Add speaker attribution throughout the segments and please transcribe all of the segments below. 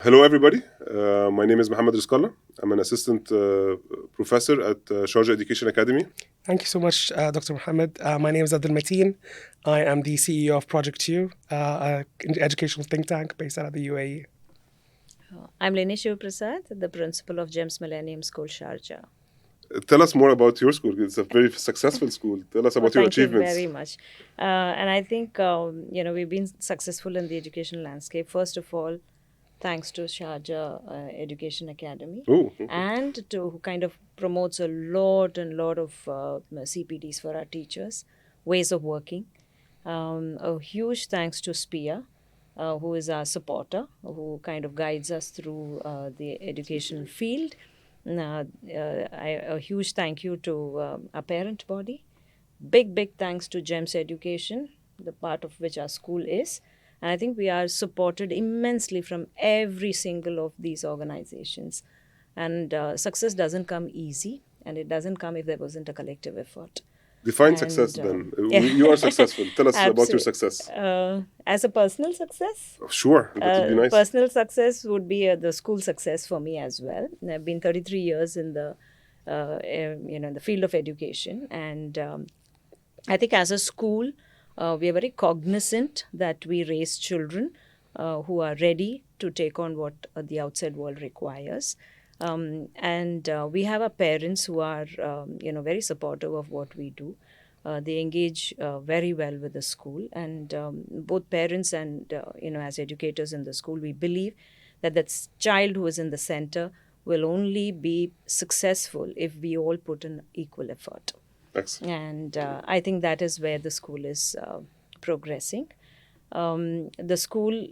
Speaker 1: Hello, everybody. My name is Mohammed Rizkallah. I'm an assistant professor at Sharjah Education Academy.
Speaker 2: Thank you so much, Dr. Mohammed. My name is Abdul Matheen. I am the CEO of Project U, an educational think tank based out of the UAE.
Speaker 3: I'm Lini Shivaprasad, the principal of GEMS Millenium School, Sharjah.
Speaker 1: Tell us more about your school. It's a very successful school. Tell us about your achievements.
Speaker 3: Thank you very much. And I think, we've been successful in the education landscape. First of all, thanks to Sharjah Education Academy, and who kind of promotes a lot of CPDs for our teachers, ways of working. A huge thanks to SPIA, who is our supporter, who kind of guides us through the educational field. A huge thank you to our parent body. Big thanks to GEMS Education, the part of which our school is. And I think we are supported immensely from every single of these organizations. And success doesn't come easy, and it doesn't come if there wasn't a collective effort.
Speaker 1: Define success then. You are successful. Tell us about your success.
Speaker 3: As a personal success?
Speaker 1: Sure, that would be nice.
Speaker 3: Personal success would be the school success for me as well. I've been 33 years in the the field of education, and I think as a school, we are very cognizant that we raise children who are ready to take on what the outside world requires. And we have our parents who are, very supportive of what we do. They engage very well with the school. And both parents and, as educators in the school, we believe that that child who is in the center will only be successful if we all put in equal effort.
Speaker 1: Excellent.
Speaker 3: And I think that is where the school is progressing. The school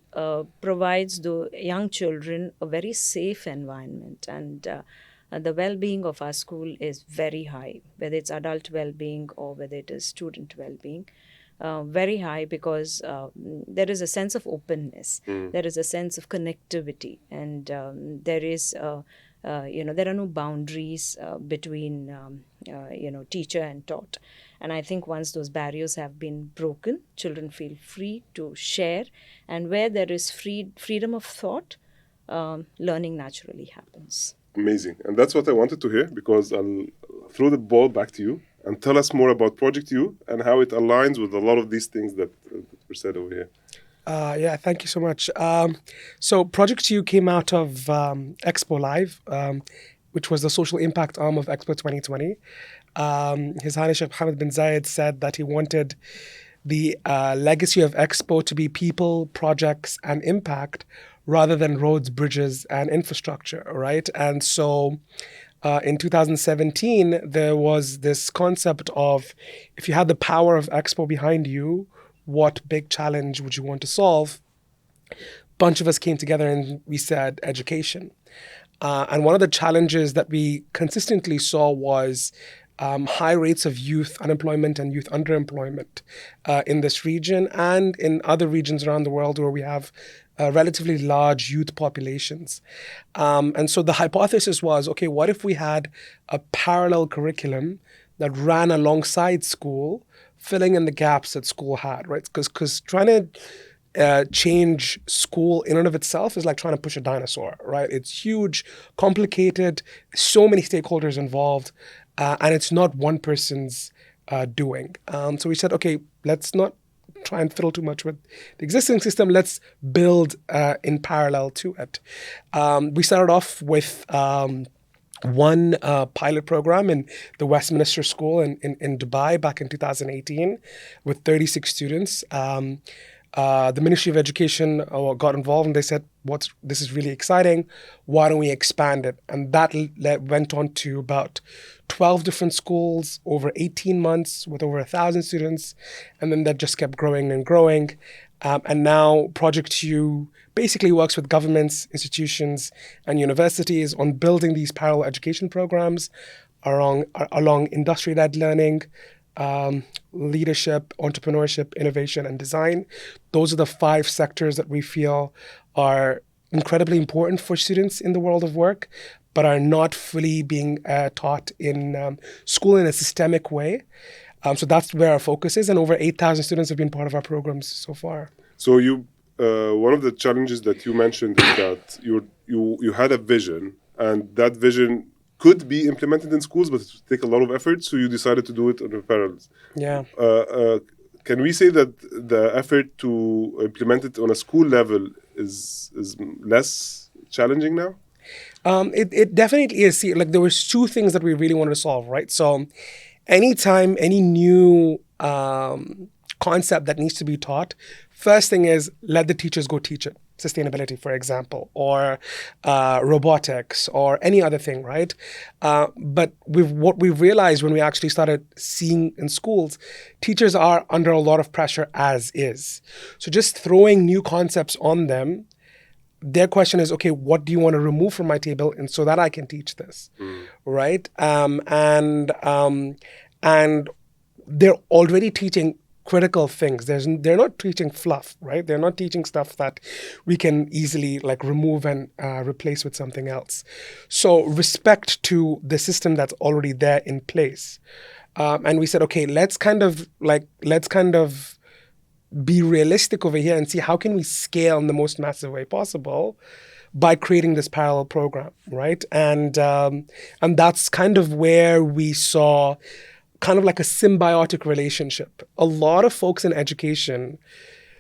Speaker 3: provides the young children a very safe environment, and the well-being of our school is very high, whether it's adult well-being or whether it is student well-being. Very high because there is a sense of openness, there is a sense of connectivity, and there is there are no boundaries between teacher and taught. And I think once those barriers have been broken, children feel free to share, and where there is freedom of thought, learning naturally happens.
Speaker 1: Amazing. And that's what I wanted to hear, because I'll throw the ball back to you and tell us more about Project U and how it aligns with a lot of these things that were said over here.
Speaker 2: Thank you so much. So Project U came out of Expo Live, which was the social impact arm of Expo 2020. His Highness Sheikh Mohammed bin Zayed said that he wanted the legacy of Expo to be people, projects, and impact rather than roads, bridges, and infrastructure, right? And so in 2017, there was this concept of, if you had the power of Expo behind you, what big challenge would you want to solve? A bunch of us came together and we said education. And one of the challenges that we consistently saw was high rates of youth unemployment and youth underemployment in this region and in other regions around the world where we have relatively large youth populations. And so the hypothesis was, okay, what if we had a parallel curriculum that ran alongside school, filling in the gaps that school had, right? Because trying to change school in and of itself is like trying to push a dinosaur, right? It's huge, complicated, so many stakeholders involved, and it's not one person's doing. So we said, okay, let's not try and fiddle too much with the existing system. Let's build in parallel to it. We started off with one pilot program in the Westminster School in Dubai back in 2018 with 36 students. The Ministry of Education got involved and they said, this is really exciting. Why don't we expand it? And that went on to about 12 different schools over 18 months with over 1,000 students. And then that just kept growing and growing. And now Project U basically works with governments, institutions, and universities on building these parallel education programs along industry-led learning, leadership, entrepreneurship, innovation, and design. Those are the 5 sectors that we feel are incredibly important for students in the world of work, but are not fully being taught in school in a systemic way. So that's where our focus is, and over 8,000 students have been part of our programs so far.
Speaker 1: So you one of the challenges that you mentioned is that you had a vision, and that vision could be implemented in schools, but it would take a lot of effort. So you decided to do it on your parallels.
Speaker 2: Yeah.
Speaker 1: Can we say that the effort to implement it on a school level is less challenging now?
Speaker 2: It definitely is. See, like there was two things that we really wanted to solve, right? So anytime any new concept that needs to be taught, first thing is let the teachers go teach it. Sustainability, for example, or robotics, or any other thing, right? But what we've realized when we actually started seeing in schools, teachers are under a lot of pressure as is. So just throwing new concepts on them, their question is, okay, what do you want to remove from my table, and so that I can teach this, right? And they're already teaching critical things. They're not teaching fluff, right? They're not teaching stuff that we can easily like remove and replace with something else. So respect to the system that's already there in place. And we said, okay, let's kind of be realistic over here and see how can we scale in the most massive way possible by creating this parallel program, right? And that's kind of where we saw kind of like a symbiotic relationship. A lot of folks in education,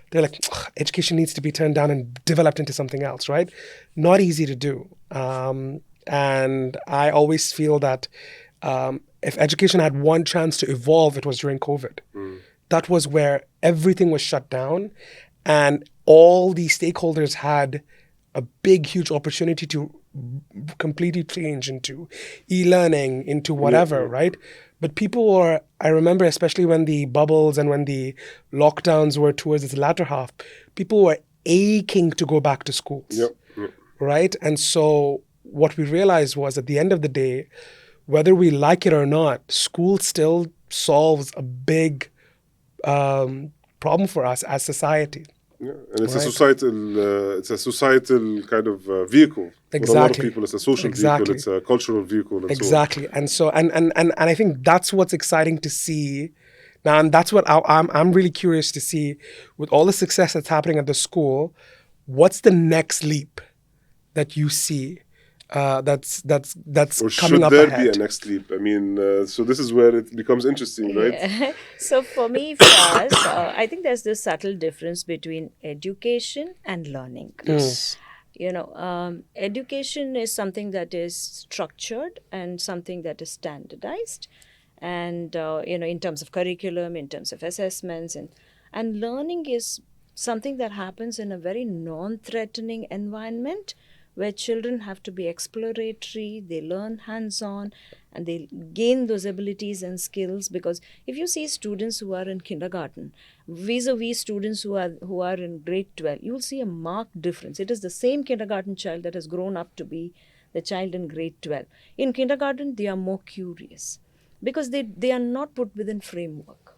Speaker 2: they're like, education needs to be turned down and developed into something else, right? Not easy to do. And I always feel that if education had one chance to evolve, it was during COVID. That was where everything was shut down, and all the stakeholders had a big, huge opportunity to completely change into e-learning, into whatever, right? But people were, I remember, especially when the bubbles and when the lockdowns were towards its latter half, people were aching to go back to schools, right? And so what we realized was at the end of the day, whether we like it or not, school still solves a big problem for us as society.
Speaker 1: Yeah, and it's a societal kind of vehicle.
Speaker 2: Exactly.
Speaker 1: For a lot of people, it's a social vehicle, it's a cultural vehicle, and
Speaker 2: exactly.
Speaker 1: so on.
Speaker 2: And so, and I think that's what's exciting to see now, and that's what I'm really curious to see with all the success that's happening at the school. What's the next leap that you see? That's
Speaker 1: or
Speaker 2: coming up ahead.
Speaker 1: Should there be a next leap? I mean, so this is where it becomes interesting, right?
Speaker 3: Yeah. So for me, for us, I think there's this subtle difference between education and learning.
Speaker 1: Yes.
Speaker 3: Education is something that is structured and something that is standardized, and in terms of curriculum, in terms of assessments, and learning is something that happens in a very non-threatening environment, where children have to be exploratory, they learn hands-on, and they gain those abilities and skills. Because if you see students who are in kindergarten vis-a-vis students who are in grade 12, you will see a marked difference. It is the same kindergarten child that has grown up to be the child in grade 12. In kindergarten, they are more curious because they are not put within framework.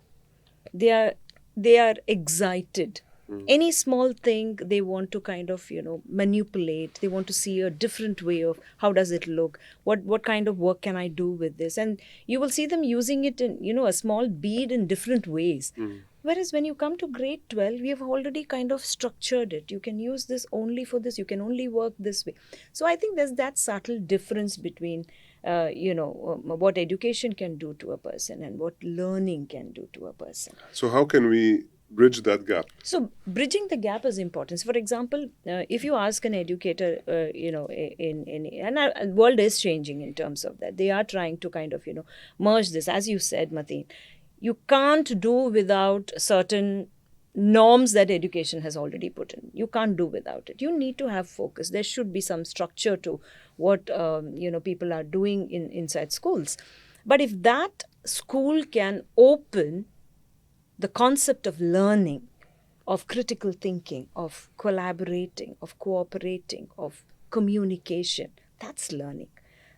Speaker 3: They are excited. Any small thing they want to kind of manipulate. They want to see a different way of how does it look, what kind of work can I do with this, and you will see them using it in a small bead in different ways. Whereas when you come to grade 12, we have already kind of structured it. You can use this only for this, you can only work this way. So I think there's that subtle difference between what education can do to a person and what learning can do to a person.
Speaker 1: So how can we bridge that gap?
Speaker 3: So bridging the gap is important. For example, if you ask an educator, and the world is changing in terms of that. They are trying to kind of, merge this. As you said, Matheen, you can't do without certain norms that education has already put in. You can't do without it. You need to have focus. There should be some structure to what, people are doing inside schools. But if that school can open the concept of learning, of critical thinking, of collaborating, of cooperating, of communication, that's learning.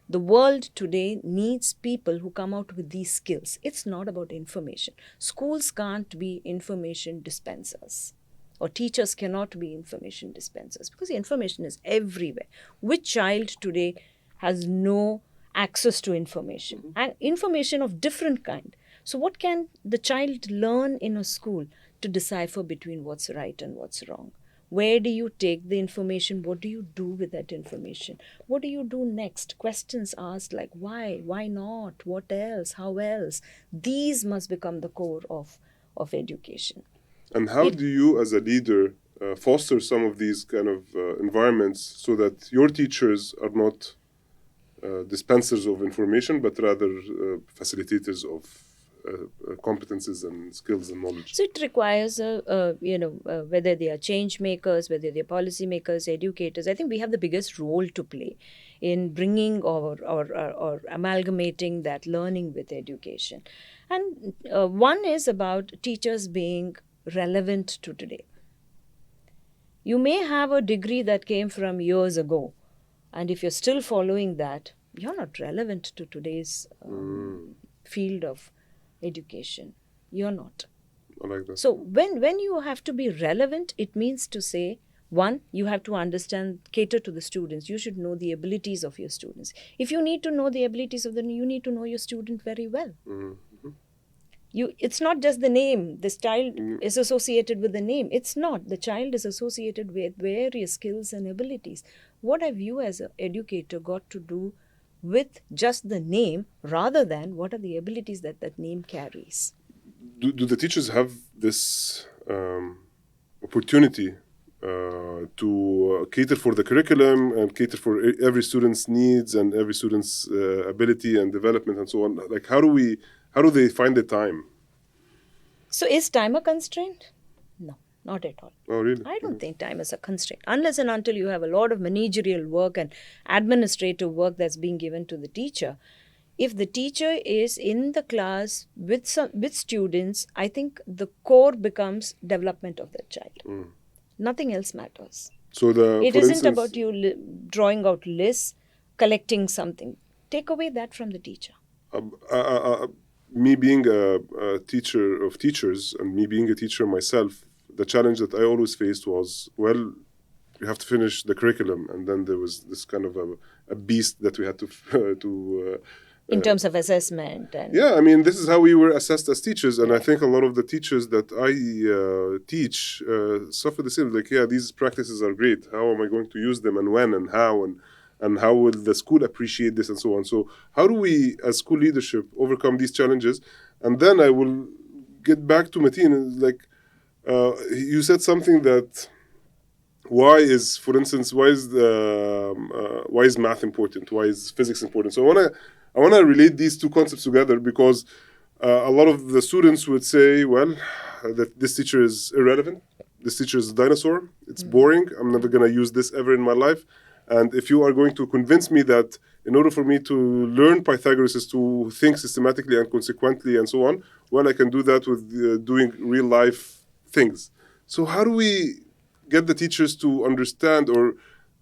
Speaker 3: The world today needs people who come out with these skills. It's not about information. Schools can't be information dispensers, or teachers cannot be information dispensers, because the information is everywhere. Which child today has no access to information, and information of different kind? So what can the child learn in a school to decipher between what's right and what's wrong? Where do you take the information? What do you do with that information? What do you do next? Questions asked like why? Why not? What else? How else? These must become the core of education.
Speaker 1: And how do you, as a leader, foster some of these kind of environments so that your teachers are not dispensers of information, but rather facilitators of competences and skills and knowledge?
Speaker 3: So it requires, whether they are change makers, whether they are policy makers, educators. I think we have the biggest role to play in bringing or amalgamating that learning with education. And one is about teachers being relevant to today. You may have a degree that came from years ago, and if you're still following that, you're not relevant to today's field of education. You're not.
Speaker 1: I like that.
Speaker 3: So when you have to be relevant, it means to say, one, you have to understand, cater to the students. You should know the abilities of your students. If you need to know the abilities of you need to know your student very well. It's not just the name. This child is associated with the name. It's not. The child is associated with various skills and abilities. What have you as an educator got to do with just the name rather than what are the abilities that name carries?
Speaker 1: Do the teachers have this opportunity to cater for the curriculum and cater for every student's needs and every student's ability and development and so on? Like, how do they find the time?
Speaker 3: So is time a constraint? No, not at all.
Speaker 1: Oh, really?
Speaker 3: I don't think time is a constraint. Unless and until you have a lot of managerial work and administrative work that's being given to the teacher. If the teacher is in the class with students, I think the core becomes development of the child. Nothing else matters.
Speaker 1: So
Speaker 3: it isn't about you drawing out lists, collecting something. Take away that from the teacher.
Speaker 1: Me being a teacher of teachers and me being a teacher myself, the challenge that I always faced was, well, you have to finish the curriculum. And then there was this kind of a beast that we had to
Speaker 3: in terms of assessment. And
Speaker 1: yeah, I mean, this is how we were assessed as teachers. And I think a lot of the teachers that I teach suffer the same. Like, yeah, these practices are great. How am I going to use them and when and how? And how will the school appreciate this and so on? So how do we, as school leadership, overcome these challenges? And then I will get back to Matheen. Like, you said something that, why is math important? Why is physics important? So I wanna relate these two concepts together because a lot of the students would say, well, that this teacher is irrelevant. This teacher is a dinosaur. It's boring. I'm never gonna use this ever in my life. And if you are going to convince me that in order for me to learn Pythagoras is to think systematically and consequently and so on, well, I can do that with doing real life things. So how do we get the teachers to understand or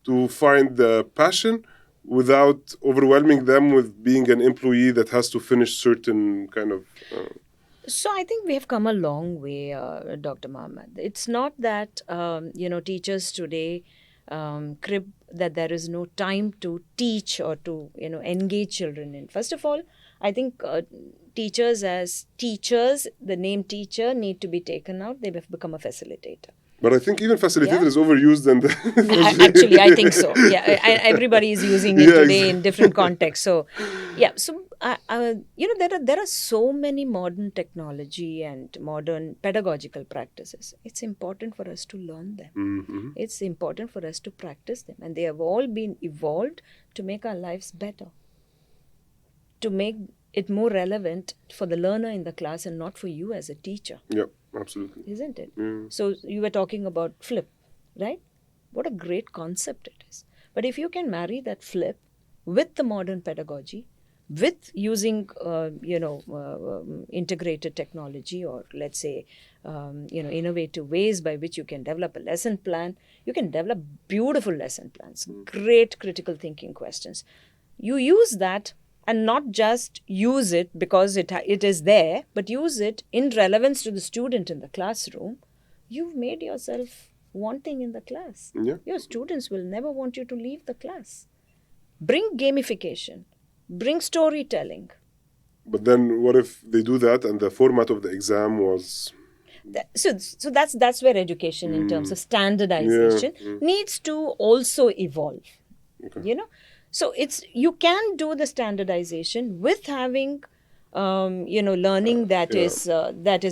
Speaker 1: to find the passion without overwhelming them with being an employee that has to finish certain kind of...
Speaker 3: So I think we have come a long way, Dr. Mohammed. It's not that, teachers today crib that there is no time to teach or to, engage children in. First of all, I think teachers as teachers, the name teacher need to be taken out. They have become a facilitator.
Speaker 1: But I think even facilitator is overused. And
Speaker 3: actually, I think so. Yeah, everybody is using it today in different contexts. So, yeah. So, there are so many modern technology and modern pedagogical practices. It's important for us to learn them.
Speaker 1: Mm-hmm.
Speaker 3: It's important for us to practice them, and they have all been evolved to make our lives better, to make it more relevant for the learner in the class and not for you as a teacher.
Speaker 1: Yeah. Absolutely.
Speaker 3: Isn't it?
Speaker 1: Mm.
Speaker 3: So you were talking about flip, right? What a great concept it is. But if you can marry that flip with the modern pedagogy, with using, integrated technology or let's say, innovative ways by which you can develop a lesson plan, you can develop beautiful lesson plans, great critical thinking questions. You use that and not just use it because it is there, but use it in relevance to the student in the classroom. You've made yourself wanting in the class.
Speaker 1: Yeah.
Speaker 3: Your students will never want you to leave the class. Bring gamification. Bring storytelling.
Speaker 1: But then what if they do that and the format of the exam was
Speaker 3: So that's where education in terms of standardization needs to also evolve.
Speaker 1: Okay.
Speaker 3: So you can do the standardization with having learning that is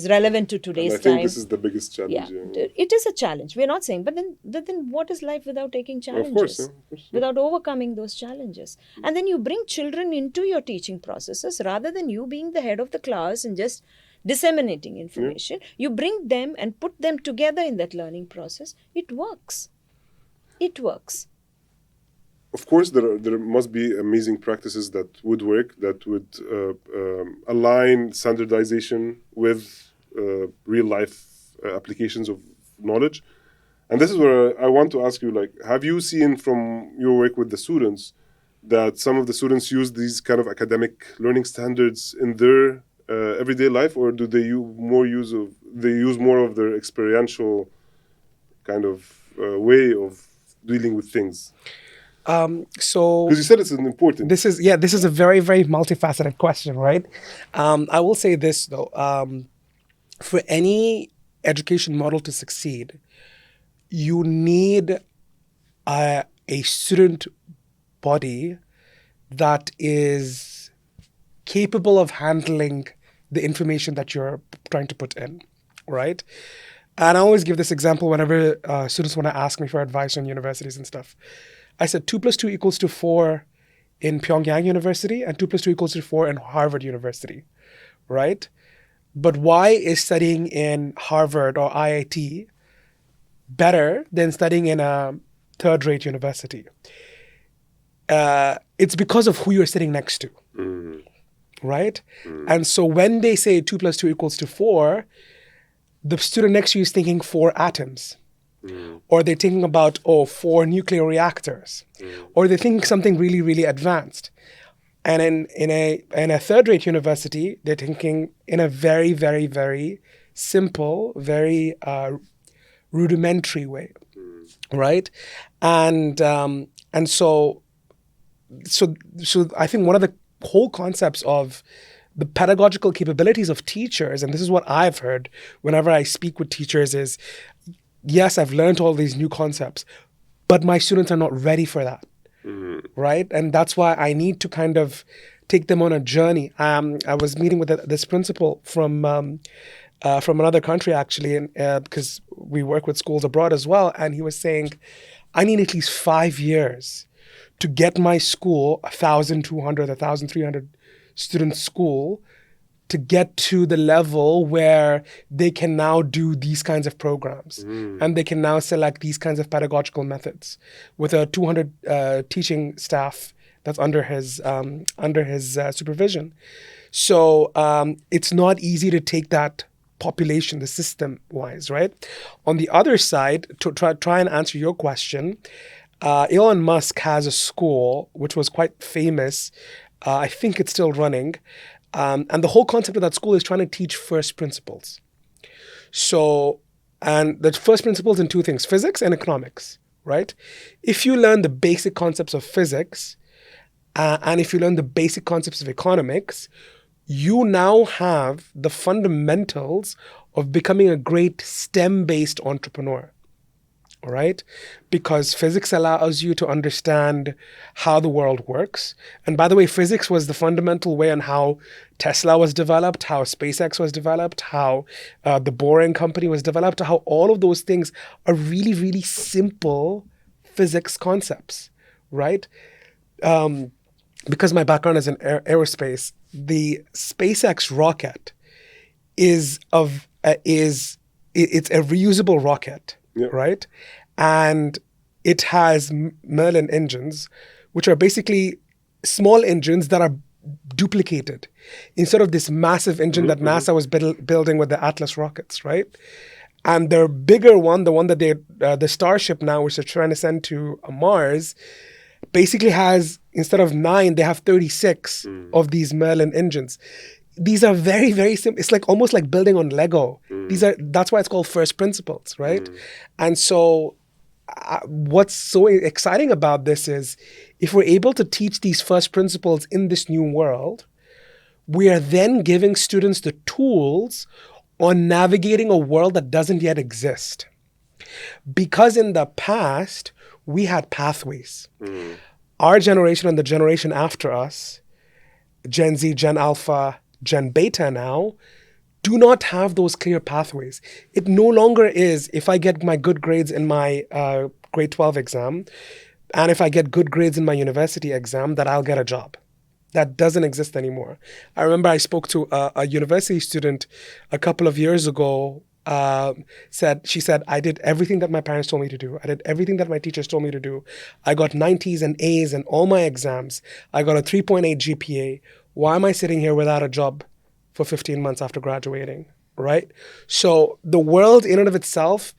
Speaker 3: relevant to
Speaker 1: And
Speaker 3: today's
Speaker 1: I think
Speaker 3: time.
Speaker 1: this is the biggest challenge.
Speaker 3: It is a challenge. We're not saying, but then what is life without taking challenges?
Speaker 1: Of course.
Speaker 3: Without overcoming those challenges? And then you bring children into your teaching processes rather than you being the head of the class and just disseminating information. You bring them and put them together in that learning process. It works. It works.
Speaker 1: Of course, there must be amazing practices that would work, that would align standardization with real life applications of knowledge. And this is where I want to ask you, like, have you seen from your work with the students that some of the students use these kind of academic learning standards in their everyday life, or do they use more of their experiential kind of way of dealing with things? Because you said it's an important.
Speaker 2: This is a very, very multifaceted question, right? I will say this though: for any education model to succeed, you need a student body that is capable of handling the information that you're trying to put in, right? And I always give this example whenever students want to ask me for advice on universities and stuff. I said 2 + 2 = 4 in Pyongyang University and 2 + 2 = 4 in Harvard University, right? But why is studying in Harvard or IIT better than studying in a third-rate university? It's because of who you're sitting next to, right? And so when they say 2 + 2 = 4, the student next to you is thinking 4 atoms. Or they're thinking about, 4 nuclear reactors. Or they're thinking something really, really advanced. And in a third-rate university, they're thinking in a very, very, very simple, very rudimentary way, right? And so I think one of the whole concepts of the pedagogical capabilities of teachers, and this is what I've heard whenever I speak with teachers, is yes, I've learned all these new concepts, but my students are not ready for that, right? And that's why I need to kind of take them on a journey. I was meeting with this principal from another country, actually, and because we work with schools abroad as well, and he was saying, I need at least 5 years to get my school, 1,200, 1,300 student school, to get to the level where they can now do these kinds of programs and they can now select these kinds of pedagogical methods with a 200 teaching staff that's under his supervision. So it's not easy to take that population, the system-wise, right? On the other side, to try and answer your question, Elon Musk has a school which was quite famous. I think it's still running. And the whole concept of that school is trying to teach first principles. So, and the first principles in 2 things, physics and economics, right? If you learn the basic concepts of physics, and if you learn the basic concepts of economics, you now have the fundamentals of becoming a great STEM-based entrepreneur. All right? Because physics allows you to understand how the world works. And by the way, physics was the fundamental way on how Tesla was developed, how SpaceX was developed, how the Boring Company was developed, how all of those things are really, really simple physics concepts, right? Because my background is in aerospace, the SpaceX rocket it's a reusable rocket. Yep. Right? And it has Merlin engines, which are basically small engines that are duplicated instead of this massive engine that NASA was building with the Atlas rockets, right? And their bigger one, the one that the Starship now, which they're trying to send to Mars, basically has, instead of 9, they have 36 of these Merlin engines. These are very, very simple. It's like almost like building on Lego. That's why it's called first principles, right? And so what's so exciting about this is if we're able to teach these first principles in this new world, we are then giving students the tools on navigating a world that doesn't yet exist. Because in the past, we had pathways. Our generation and the generation after us, Gen Z, Gen Alpha, Gen Beta now, do not have those clear pathways. It no longer is, if I get my good grades in my grade 12 exam, and if I get good grades in my university exam, that I'll get a job. That doesn't exist anymore. I remember I spoke to a university student a couple of years ago. She said, I did everything that my parents told me to do. I did everything that my teachers told me to do. I got 90s and A's in all my exams. I got a 3.8 GPA. Why am I sitting here without a job for 15 months after graduating, right? So the world in and of itself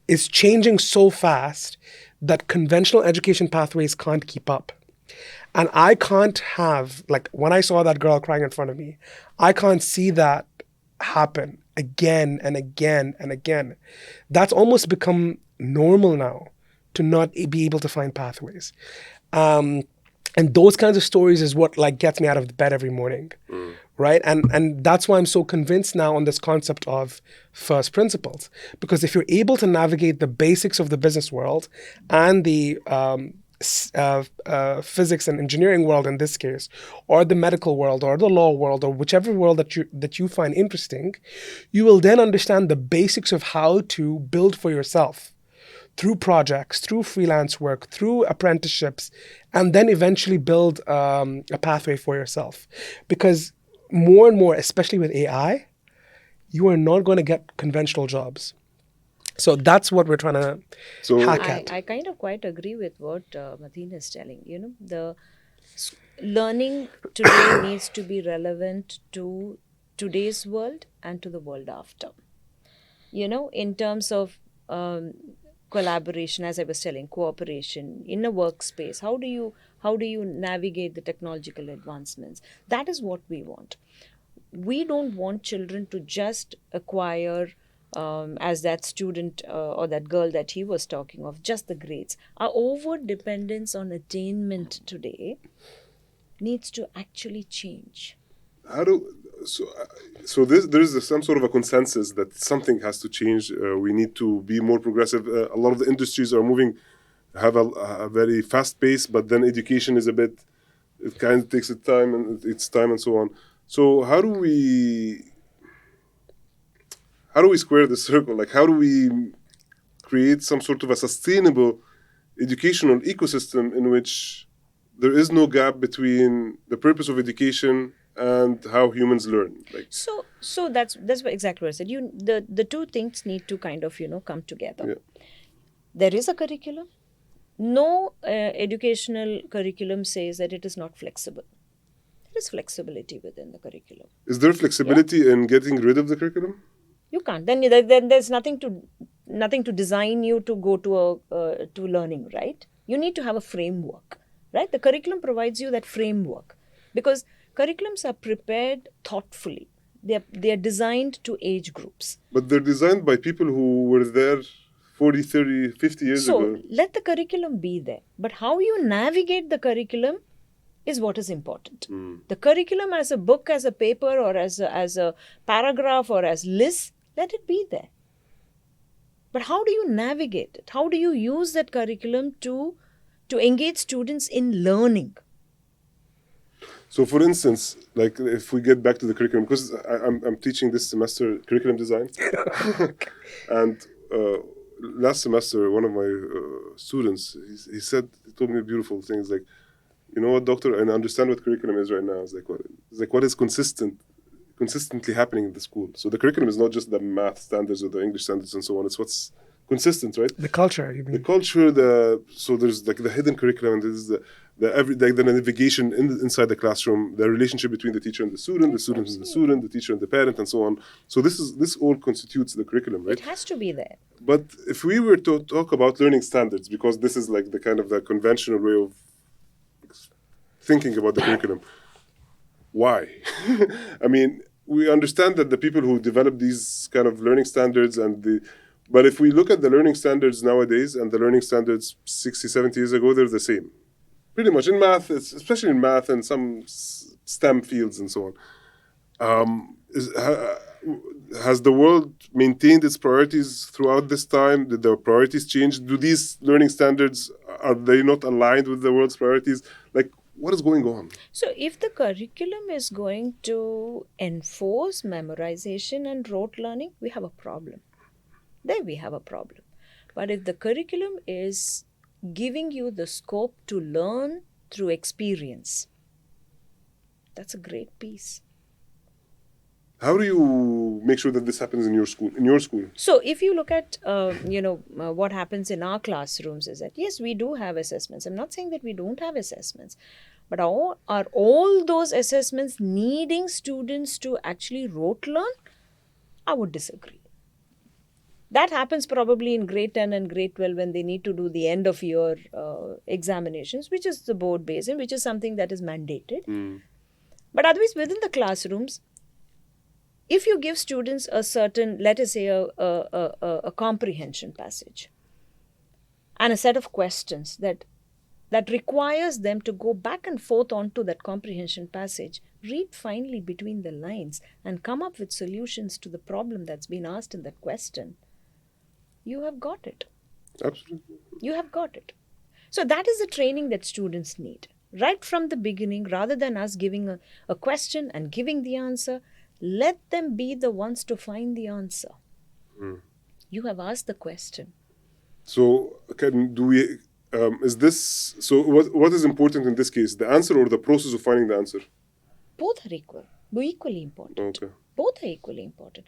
Speaker 2: is changing so fast that conventional education pathways can't keep up. And I can't have, like when I saw that girl crying in front of me, I can't see that happen again and again and again. That's almost become normal now, to not be able to find pathways. And those kinds of stories is what like gets me out of the bed every morning, right? And that's why I'm so convinced now on this concept of first principles. Because if you're able to navigate the basics of the business world and the physics and engineering world in this case, or the medical world, or the law world, or whichever world that you find interesting, you will then understand the basics of how to build for yourself through projects, through freelance work, through apprenticeships, and then eventually build a pathway for yourself. Because more and more, especially with AI, you are not going to get conventional jobs. So that's what we're trying to hack at.
Speaker 3: I kind of quite agree with what Matheen is telling. The learning today needs to be relevant to today's world and to the world after. In terms of collaboration, as I was telling, cooperation in a workspace. How do you navigate the technological advancements? That is what we want. We don't want children to just acquire, as that student or that girl that he was talking of, just the grades. Our over dependence on attainment today needs to actually change.
Speaker 1: So there is some sort of a consensus that something has to change. We need to be more progressive. A lot of the industries are have a very fast pace, but then education is it kind of takes its time and so on. So how do we square the circle? Like, how do we create some sort of a sustainable educational ecosystem in which there is no gap between the purpose of education and how humans learn?
Speaker 3: So that's exactly what I said. The two things need to kind of come together.
Speaker 1: Yeah.
Speaker 3: There is a curriculum. No educational curriculum says that it is not flexible. There is flexibility within the curriculum.
Speaker 1: Is there flexibility in getting rid of the curriculum?
Speaker 3: You can't. Then there's nothing to design you to go to learning, right? You need to have a framework, right? The curriculum provides you that framework, because curriculums are prepared thoughtfully. They are designed to age groups.
Speaker 1: But they're designed by people who were there 40, 30, 50 years ago.
Speaker 3: So let the curriculum be there. But how you navigate the curriculum is what is important. The curriculum as a book, as a paper, or as a paragraph, or as lists, let it be there. But how do you navigate it? How do you use that curriculum to engage students in learning?
Speaker 1: So, for instance, like if we get back to the curriculum, because I'm teaching this semester curriculum design, and last semester one of my students he told me beautiful things like, you know what, doctor, and I understand what curriculum is right now. It's like what is consistently happening in the school. So the curriculum is not just the math standards or the English standards and so on. It's what's consistent, right?
Speaker 2: The culture, you mean?
Speaker 1: The culture. So there's like the hidden curriculum, and there's the navigation inside the classroom, the relationship between the teacher and the student, the student and the student, the teacher and the parent, and so on. So this all constitutes the curriculum, right?
Speaker 3: It has to be there.
Speaker 1: But if we were to talk about learning standards, because this is like the kind of the conventional way of thinking about the curriculum, why? I mean, we understand that the people who develop these kind of learning standards but if we look at the learning standards nowadays and the learning standards 60, 70 years ago, they're the same. Pretty much in math, especially in math and some STEM fields and so on. has the world maintained its priorities throughout this time? Did the priorities change? Do these learning standards, are they not aligned with the world's priorities? Like, what is going on?
Speaker 3: So, if the curriculum is going to enforce memorization and rote learning, we have a problem. There we have a problem. But if the curriculum is giving you the scope to learn through experience, that's a great piece.
Speaker 1: How do you make sure that this happens in your school?
Speaker 3: So, if you look at, what happens in our classrooms is that, yes, we do have assessments. I'm not saying that we don't have assessments. But are all those assessments needing students to actually rote learn? I would disagree. That happens probably in grade 10 and grade 12 when they need to do the end of year examinations, which is the board based and which is something that is mandated. But otherwise, within the classrooms, if you give students a certain, let us say, a comprehension passage and a set of questions that requires them to go back and forth onto that comprehension passage, read finely between the lines and come up with solutions to the problem that's been asked in that question, you have got it.
Speaker 1: Absolutely.
Speaker 3: You have got it. So that is the training that students need. Right from the beginning, rather than us giving a question and giving the answer, let them be the ones to find the answer. You have asked the question.
Speaker 1: So, what is important in this case, the answer or the process of finding the answer?
Speaker 3: Both are equally important.
Speaker 1: Okay.
Speaker 3: Both are equally important.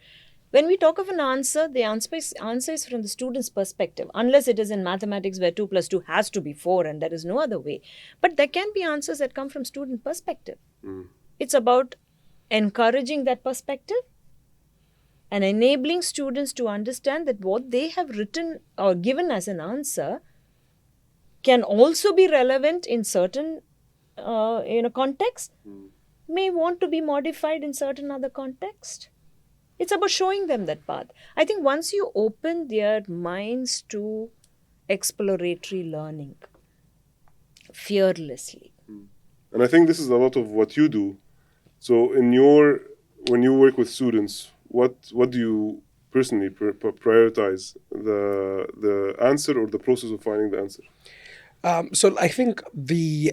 Speaker 3: When we talk of an answer, the answer is from the student's perspective, unless it is in mathematics where 2 plus 2 has to be 4 and there is no other way. But there can be answers that come from student perspective. It's about encouraging that perspective and enabling students to understand that what they have written or given as an answer can also be relevant in certain context, may want to be modified in certain other context. It's about showing them that path. I think once you open their minds to exploratory learning fearlessly.
Speaker 1: And I think this is a lot of what you do. So when you work with students, what do you personally prioritize, the answer or the process of finding the answer?
Speaker 2: So I think the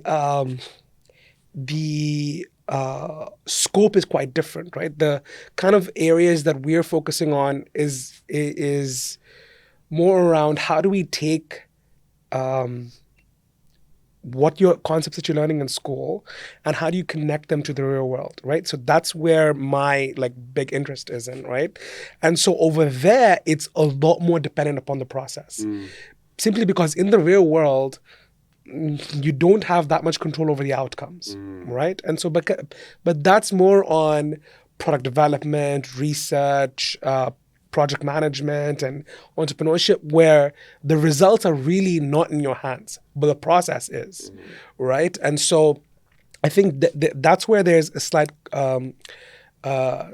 Speaker 2: scope is quite different, right? The kind of areas that we're focusing on is more around how do we take what your concepts that you're learning in school and how do you connect them to the real world, right? So that's where my big interest is in, right? And so over there, it's a lot more dependent upon the process. Simply because in the real world, you don't have that much control over the outcomes, right? And so, but that's more on product development, research, project management, and entrepreneurship, where the results are really not in your hands, but the process is, right? And so, I think that's where there's a slight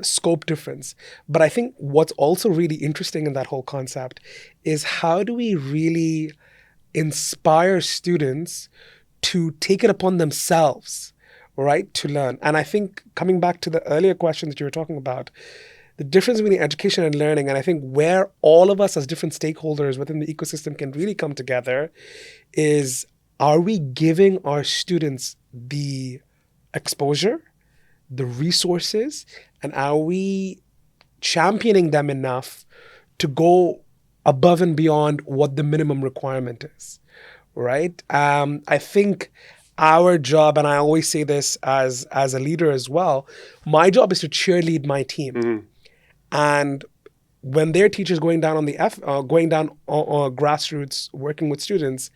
Speaker 2: scope difference. But I think what's also really interesting in that whole concept is how do we really inspire students to take it upon themselves, right, to learn. And I think coming back to the earlier question that you were talking about, the difference between education and learning, and I think where all of us as different stakeholders within the ecosystem can really come together is, are we giving our students the exposure, the resources, and are we championing them enough to go above and beyond what the minimum requirement is, right? I think our job, and I always say this as a leader as well, my job is to cheerlead my team. And when their teachers going down on grassroots, working with students,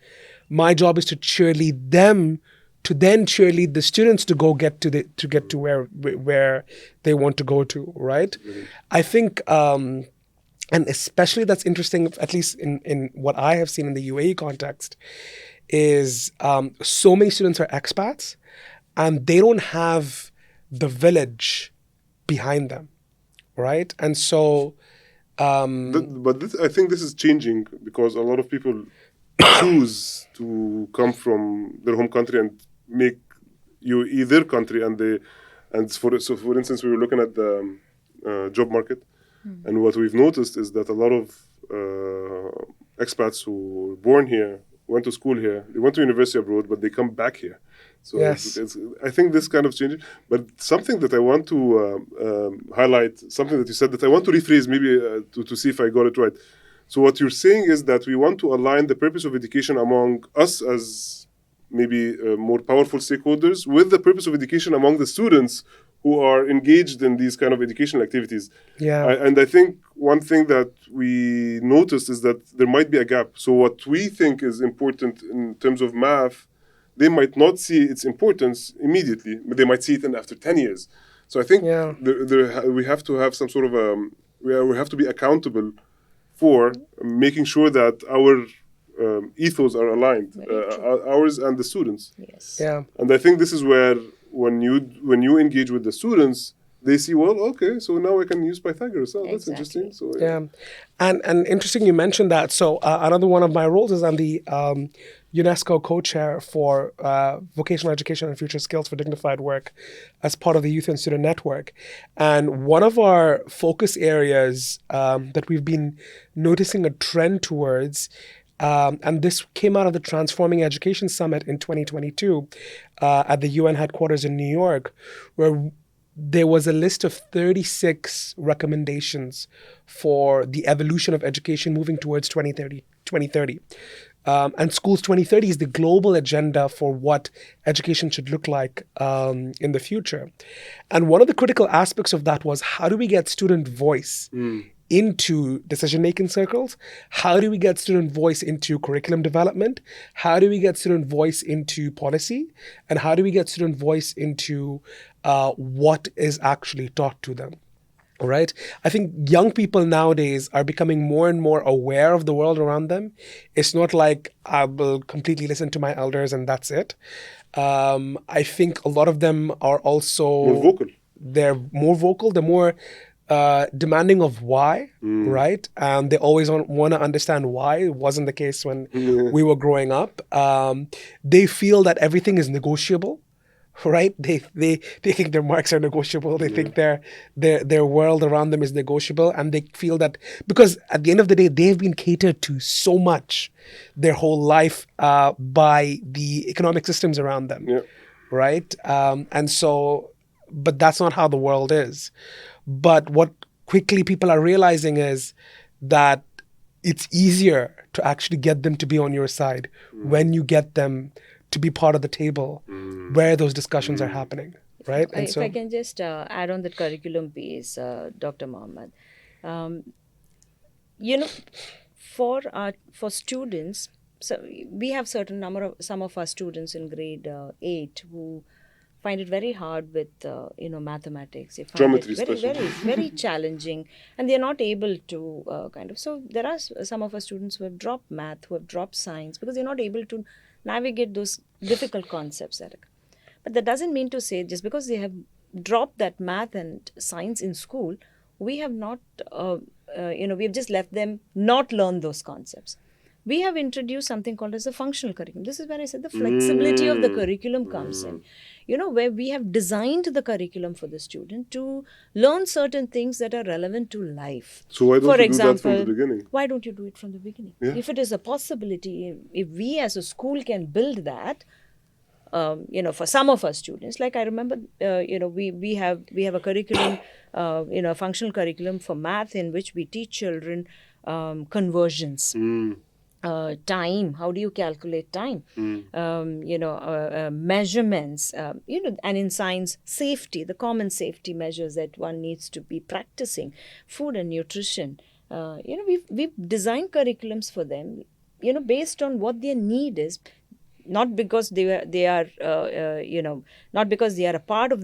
Speaker 2: my job is to cheerlead them, to then cheerlead the students to go get to where they want to go to, right? I think, and especially that's interesting, at least in what I have seen in the UAE context, is so many students are expats and they don't have the village behind them, right? And so...
Speaker 1: I think this is changing because a lot of people choose to come from their home country and make UAE their country, for instance, we were looking at the job market. And what we've noticed is that a lot of expats who were born here, went to school here, they went to university abroad, but they come back here. So
Speaker 2: Yes.
Speaker 1: I think this kind of changes. But something that I want to highlight, something that you said that I want to rephrase maybe to see if I got it right. So what you're saying is that we want to align the purpose of education among us as maybe more powerful stakeholders with the purpose of education among the students who are engaged in these kind of educational activities.
Speaker 2: Yeah.
Speaker 1: And I think one thing that we noticed is that there might be a gap. So what we think is important in terms of math, they might not see its importance immediately, but they might see it in after 10 years. So I think
Speaker 2: Yeah.
Speaker 1: we have to have some sort of we have to be accountable for making sure that our ethos are aligned, ours and the students.
Speaker 3: Yes.
Speaker 2: Yeah.
Speaker 1: And I think this is where when you engage with the students, they see, well, okay, so now I can use Pythagoras. Oh, that's
Speaker 3: Exactly.
Speaker 1: interesting. So
Speaker 2: Yeah, and interesting you mentioned that. So another one of my roles is I'm the UNESCO co-chair for vocational education and future skills for dignified work as part of the Youth and Student Network. And one of our focus areas that we've been noticing a trend towards, and this came out of the Transforming Education Summit in 2022 at the UN headquarters in New York, where there was a list of 36 recommendations for the evolution of education moving towards 2030. And Schools 2030 is the global agenda for what education should look like in the future. And one of the critical aspects of that was, how do we get student voice into decision-making circles? How do we get student voice into curriculum development? How do we get student voice into policy? And how do we get student voice into what is actually taught to them? Right? I think young people nowadays are becoming more and more aware of the world around them. It's not like I will completely listen to my elders and that's it. I think a lot of them are also
Speaker 1: more vocal.
Speaker 2: They're more vocal. They're more demanding of why, right? They always want to understand why. It wasn't the case when we were growing up. They feel that everything is negotiable, right? They think their marks are negotiable. They think their world around them is negotiable, and they feel that because at the end of the day, they've been catered to so much their whole life by the economic systems around them, right? And so, but that's not how the world is. But what quickly people are realizing is that it's easier to actually get them to be on your side when you get them to be part of the table where those discussions are happening, right? And
Speaker 3: if I can just add on the curriculum piece, Dr. Mohammed, for students, so we have some of our students in grade 8 who find it very hard with mathematics. They find
Speaker 1: Geometry,
Speaker 3: it very challenging, and they're not able to So there are some of our students who have dropped math, who have dropped science, because they're not able to navigate those difficult concepts. But that doesn't mean to say just because they have dropped that math and science in school, we have not, we've just left them not learn those concepts. We have introduced something called as a functional curriculum. This is where I said the flexibility of the curriculum comes in. Where we have designed the curriculum for the student to learn certain things that are relevant to life.
Speaker 1: So why don't you do that from the beginning?
Speaker 3: Why don't you do it from the beginning?
Speaker 1: Yeah.
Speaker 3: If it is a possibility, if we as a school can build that, for some of our students, like I remember, we have a curriculum, a functional curriculum for math in which we teach children conversions. Time, how do you calculate time? Measurements, and in science, safety, the common safety measures that one needs to be practicing, food and nutrition. We've designed curriculums for them, based on what their need is, not because they are not because they are a part of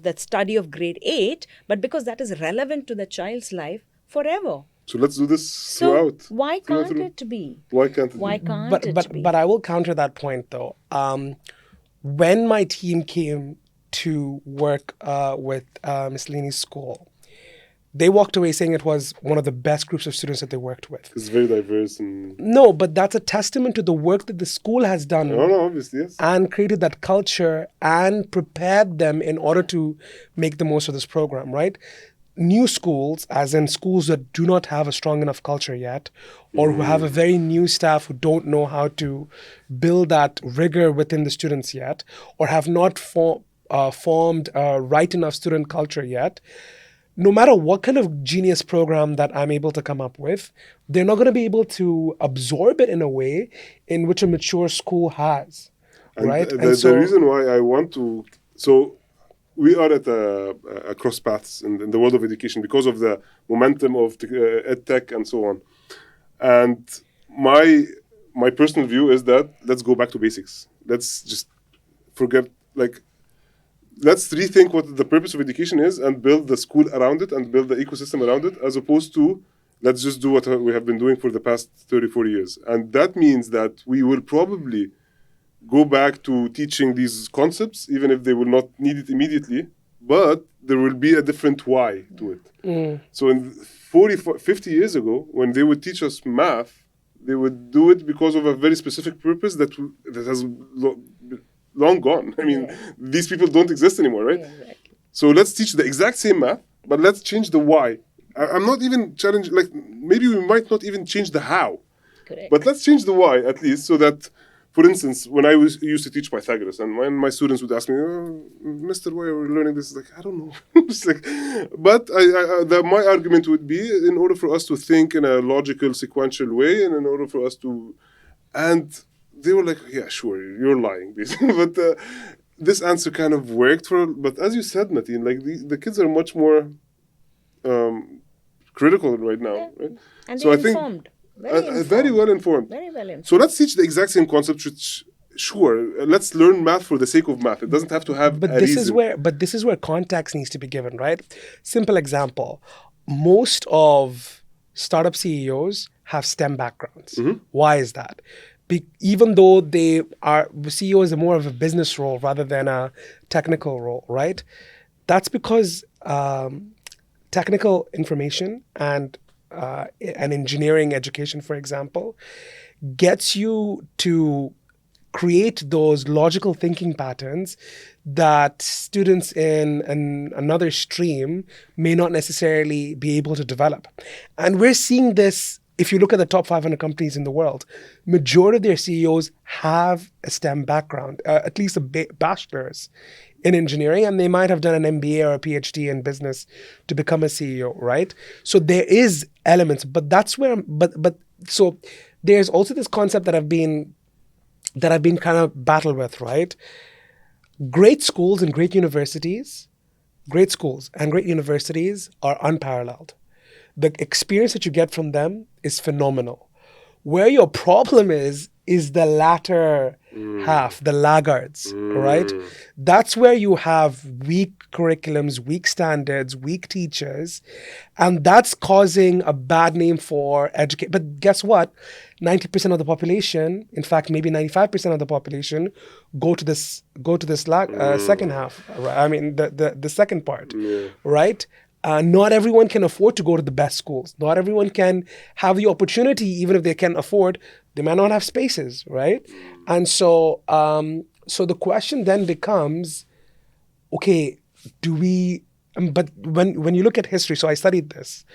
Speaker 3: that study of grade 8, but because that is relevant to the child's life forever.
Speaker 1: So let's do this throughout.
Speaker 3: Why can't it be?
Speaker 1: Why can't it
Speaker 3: be?
Speaker 2: But I will counter that point though. When my team came to work with Miss Lini's school, they walked away saying it was one of the best groups of students that they worked with.
Speaker 1: It's very diverse and...
Speaker 2: No, but that's a testament to the work that the school has done.
Speaker 1: No, obviously, yes.
Speaker 2: And created that culture and prepared them in order to make the most of this program, right? new schools, as in schools that do not have a strong enough culture yet, or who have a very new staff who don't know how to build that rigor within the students yet, or have not formed a right enough student culture yet, no matter what kind of genius program that I'm able to come up with, they're not going to be able to absorb it in a way in which a mature school has.
Speaker 1: And
Speaker 2: right?
Speaker 1: the reason why I want to... So we are at a cross paths in the world of education because of the momentum of ed tech and so on. And my personal view is that let's go back to basics. Let's just forget, let's rethink what the purpose of education is and build the school around it and build the ecosystem around it, as opposed to let's just do what we have been doing for the past 30, 40 years. And that means that we will probably go back to teaching these concepts, even if they will not need it immediately, but there will be a different why to it. So in 50 years ago, when they would teach us math, they would do it because of a very specific purpose that has long gone. I mean, these people don't exist anymore, right?
Speaker 3: Yeah, exactly.
Speaker 1: So let's teach the exact same math, but let's change the why. I'm not even challenging, maybe we might not even change the how.
Speaker 3: Correct.
Speaker 1: But let's change the why at least, so that, for instance, when I used to teach Pythagoras, and when my students would ask me, Mr., why are we learning this? It's I don't know. But my argument would be, in order for us to think in a logical, sequential way, and in order for us to... And they were like, yeah, sure, you're lying. But this answer kind of worked But as you said, Matheen, the kids are much more critical right now, right?
Speaker 3: And
Speaker 1: So
Speaker 3: they're
Speaker 1: I think
Speaker 3: informed.
Speaker 1: Very well informed.
Speaker 3: Very well informed.
Speaker 1: So let's teach the exact same concept, which, sure, let's learn math for the sake of math. It doesn't have to have a reason.
Speaker 2: But this is where context needs to be given, right? Simple example. Most of startup CEOs have STEM backgrounds. Why is that? Even though CEO is more of a business role rather than a technical role, right? That's because technical information and engineering education, for example, gets you to create those logical thinking patterns that students in another stream may not necessarily be able to develop. And we're seeing this. If you look at the top 500 companies in the world, majority of their CEOs have a STEM background, at least a bachelor's in engineering, and they might have done an MBA or a PhD in business to become a CEO, right? So there is elements, but that's where, so there's also this concept that I've been kind of battled with, right? Great schools and great universities are unparalleled. The experience that you get from them is phenomenal. Where your problem is the latter half, the laggards, right? That's where you have weak curriculums, weak standards, weak teachers, and that's causing a bad name for education. But guess what? 90% of the population, in fact, maybe 95% of the population, go to this second half. Right? I mean, the second part, right? Not everyone can afford to go to the best schools. Not everyone can have the opportunity, even if they can afford. They might not have spaces, right? And so, so the question then becomes, okay, do we? But when you look at history, so I studied this.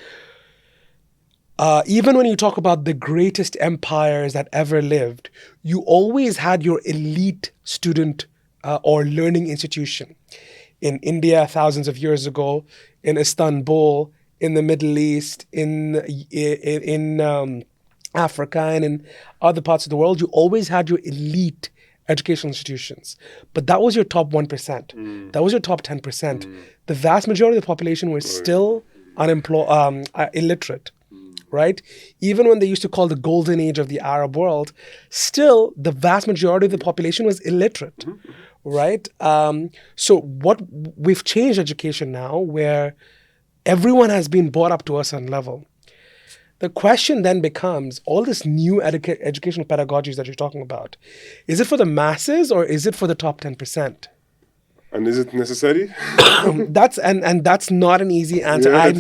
Speaker 2: Even when you talk about the greatest empires that ever lived, you always had your elite student or learning institution. In India, thousands of years ago, in Istanbul, in the Middle East, in Africa, and in other parts of the world, you always had your elite educational institutions. But that was your top 1%. That was your top 10%. The vast majority of the population were still illiterate, right? Even when they used to call the golden age of the Arab world, still the vast majority of the population was illiterate. Right? So what we've changed education now, where everyone has been brought up to a certain level. The question then becomes, all this new educational pedagogies that you're talking about, is it for the masses or is it for the top 10%?
Speaker 1: And is it necessary?
Speaker 2: That's not an easy answer.
Speaker 1: Yeah,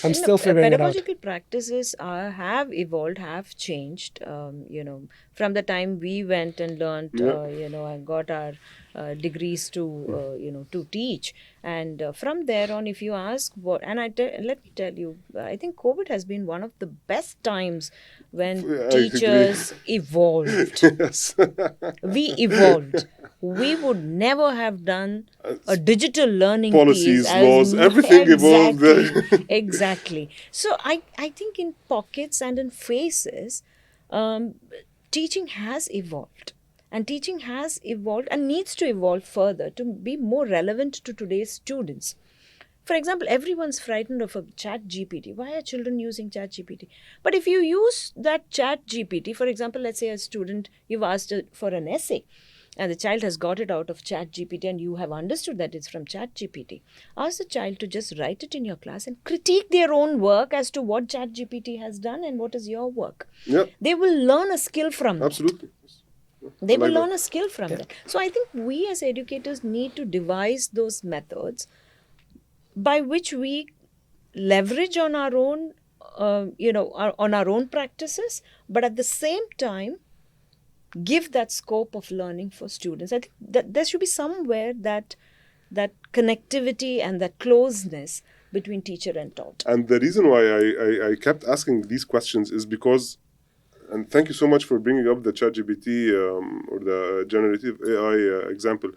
Speaker 2: I'm still figuring it out.
Speaker 3: Pedagogical practices have evolved, have changed. From the time we went and learned, and got our degrees to to teach. And from there on, if you ask what, and let me tell you, I think COVID has been one of the best times when
Speaker 1: I agree.
Speaker 3: teachers evolved.
Speaker 1: Yes.
Speaker 3: We evolved. We would never have done a digital learning piece
Speaker 1: Policies, laws, everything evolved.
Speaker 3: exactly. So I think in pockets and in phases, um, teaching has evolved. And teaching has evolved and needs to evolve further to be more relevant to today's students. For example, everyone's frightened of a chat GPT. Why are children using chat GPT? But if you use that chat GPT, for example, let's say a student, you've asked for an essay, and the child has got it out of chat GPT and you have understood that it's from chat GPT. Ask the child to just write it in your class and critique their own work as to what chat GPT has done and what is your work.
Speaker 1: Yeah,
Speaker 3: They will learn a skill from that.
Speaker 1: absolutely.
Speaker 3: They will
Speaker 1: like that.
Speaker 3: learn a skill from that. So I think we as educators need to devise those methods by which we leverage on our own, on our own practices, but at the same time give that scope of learning for students. I think that there should be somewhere that connectivity and that closeness between teacher and taught.
Speaker 1: And the reason why I kept asking these questions is because, and thank you so much for bringing up the ChatGPT or the generative AI example.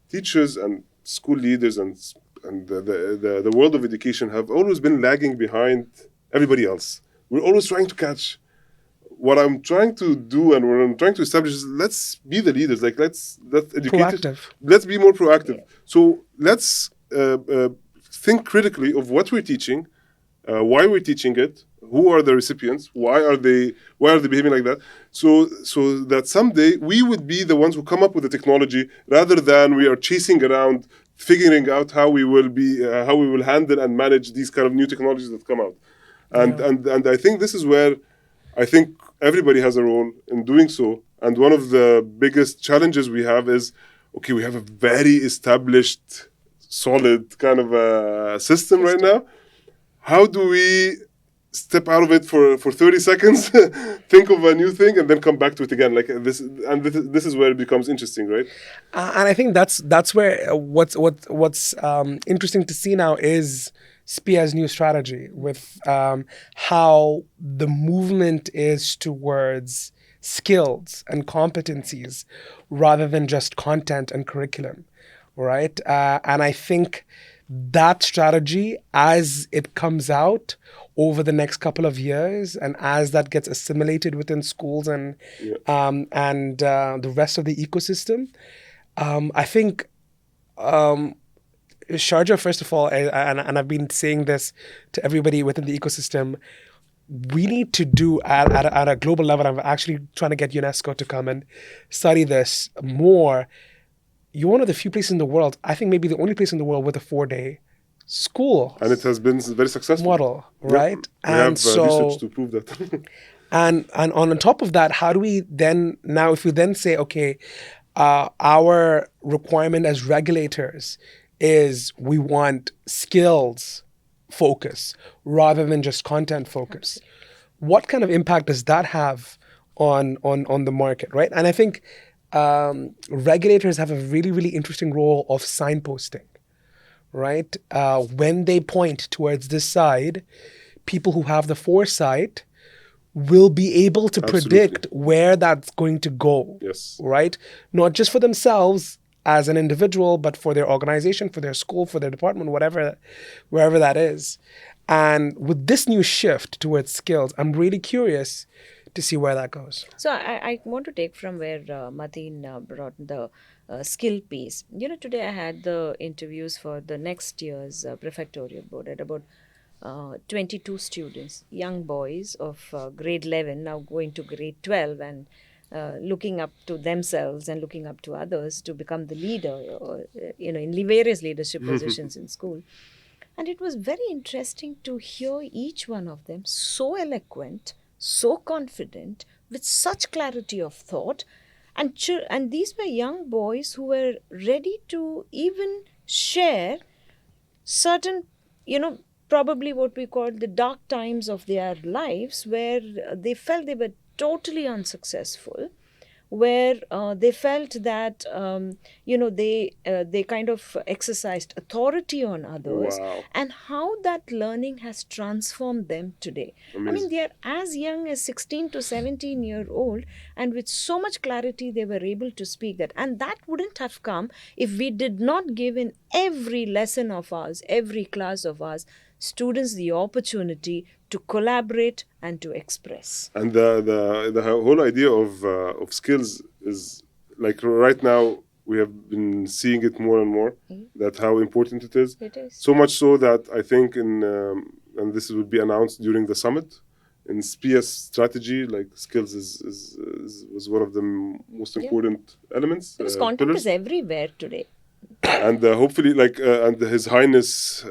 Speaker 1: Teachers and school leaders and the world of education have always been lagging behind everybody else. We're always trying to catch. What I'm trying to do and what I'm trying to establish is let's be the leaders. Like let's educate.
Speaker 2: Proactive.
Speaker 1: Let's be more proactive. Yeah. So let's think critically of what we're teaching, why we're teaching it, who are the recipients, why are they behaving like that, so that someday we would be the ones who come up with the technology rather than we are chasing around figuring out how we will handle and manage these kind of new technologies that come out. And I think this is where I think everybody has a role in doing so. And one of the biggest challenges we have is, okay, we have a very established, solid kind of a system right now. How do we step out of it for 30 seconds, think of a new thing, and then come back to it again? Like this, and this is where it becomes interesting, right?
Speaker 2: And I think that's where what's interesting to see now is SPIA's new strategy with how the movement is towards skills and competencies rather than just content and curriculum, right? And I think that strategy, as it comes out over the next couple of years and as that gets assimilated within schools and the rest of the ecosystem, I think Sharjah, first of all, and I've been saying this to everybody within the ecosystem, we need to do at a global level. I'm actually trying to get UNESCO to come and study this more. You're one of the few places in the world, I think maybe the only place in the world with a 4-day school.
Speaker 1: And it has been very successful.
Speaker 2: Model, right?
Speaker 1: We have research to prove that.
Speaker 2: and on top of that, how do we then, now if we then say, okay, our requirement as regulators is we want skills focus rather than just content focus. What kind of impact does that have on the market, right? And I think regulators have a really, really interesting role of signposting, right? When they point towards this side, people who have the foresight will be able to predict where that's going to go,
Speaker 1: yes,
Speaker 2: right? Not just for themselves as an individual, but for their organization, for their school, for their department, wherever that is. And with this new shift towards skills, I'm really curious to see where that goes.
Speaker 3: So I want to take from where Matheen brought the skill piece. Today I had the interviews for the next year's prefectorial board at about 22 students, young boys of grade 11, now going to grade 12 and looking up to themselves and looking up to others to become the leader, or, in various leadership positions in school. And it was very interesting to hear each one of them so eloquent, so confident, with such clarity of thought. And these were young boys who were ready to even share certain, probably what we call the dark times of their lives, where they felt they were totally unsuccessful, where they felt that they kind of exercised authority on others,
Speaker 1: Wow.
Speaker 3: and how that learning has transformed them today. I mean,
Speaker 1: Amazing.
Speaker 3: they are as young as 16 to 17-year-old, and with so much clarity they were able to speak that. And that wouldn't have come if we did not give in every lesson of ours, every class of ours, students the opportunity to collaborate and to express.
Speaker 1: And the whole idea of skills is like right now we have been seeing it more and more, that how important it is.
Speaker 3: It is.
Speaker 1: So much so that I think and this will be announced during the summit, in SPIA's strategy, like skills is one of the most important elements.
Speaker 3: Because content
Speaker 1: pillars.
Speaker 3: is everywhere today.
Speaker 1: And hopefully, and His Highness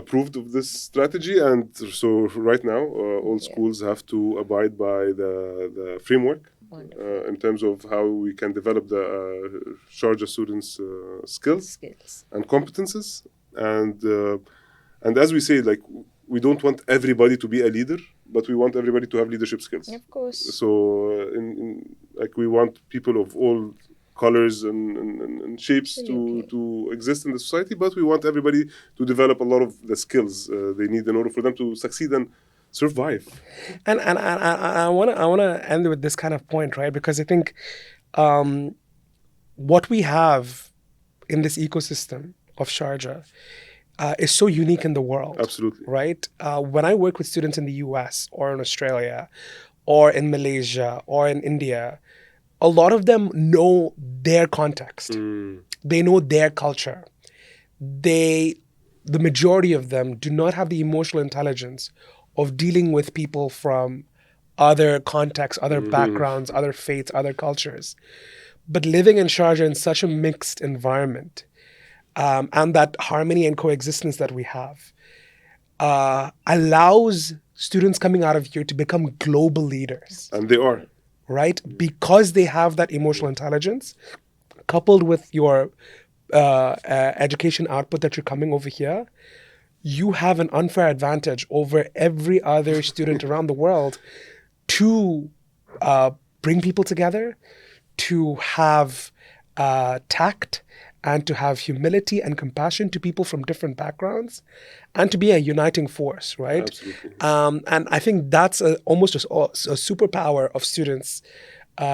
Speaker 1: approved of this strategy, and so right now all schools have to abide by the framework in terms of how we can develop the Sharjah students' skills and competences, and as we say, like, we don't want everybody to be a leader, but we want everybody to have leadership skills.
Speaker 3: Of course.
Speaker 1: So, we want people of all colors and shapes to exist in the society, but we want everybody to develop a lot of the skills they need in order for them to succeed and survive.
Speaker 2: And I wanna end with this kind of point, right? Because I think what we have in this ecosystem of Sharjah is so unique in the world.
Speaker 1: Absolutely.
Speaker 2: Right? When I work with students in the US or in Australia or in Malaysia or in India, a lot of them know their context. They know their culture. The majority of them do not have the emotional intelligence of dealing with people from other contexts, other backgrounds, other faiths, other cultures. But living in Sharjah in such a mixed environment, and that harmony and coexistence that we have, allows students coming out of here to become global leaders.
Speaker 1: And they are.
Speaker 2: Right? Because they have that emotional intelligence, coupled with your education output that you're coming over here, you have an unfair advantage over every other student around the world to bring people together, to have tact, and to have humility and compassion to people from different backgrounds, and to be a uniting force, right?
Speaker 1: Absolutely.
Speaker 2: And I think that's almost a superpower of students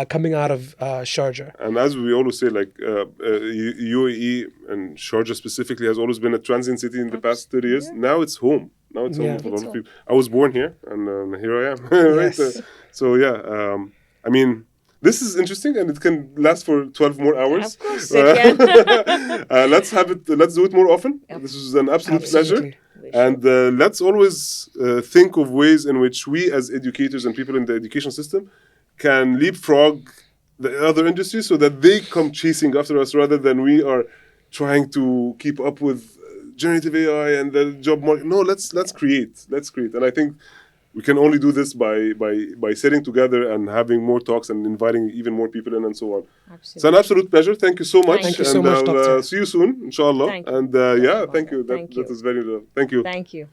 Speaker 2: coming out of Sharjah.
Speaker 1: And as we always say, like UAE and Sharjah specifically has always been a transient city in the past 30 years. Now it's home. Now it's home for a lot of people. I was born here, and here I am. Right?
Speaker 2: Yes.
Speaker 1: I mean, this is interesting, and it can last for 12 more hours.
Speaker 3: Of course it can.
Speaker 1: Let's do it more often. This is an absolute pleasure. And let's always think of ways in which we as educators and people in the education system can leapfrog the other industries so that they come chasing after us, rather than we are trying to keep up with generative AI and the job market. No, let's create. And I think we can only do this by sitting together and having more talks and inviting even more people in and so on.
Speaker 3: Absolutely.
Speaker 1: It's an absolute pleasure. Thank you so much.
Speaker 2: Thank you so much, Doctor.
Speaker 1: See you soon, inshallah.
Speaker 3: Thank you.
Speaker 1: And thank you. That is very. Thank you.
Speaker 3: Thank you.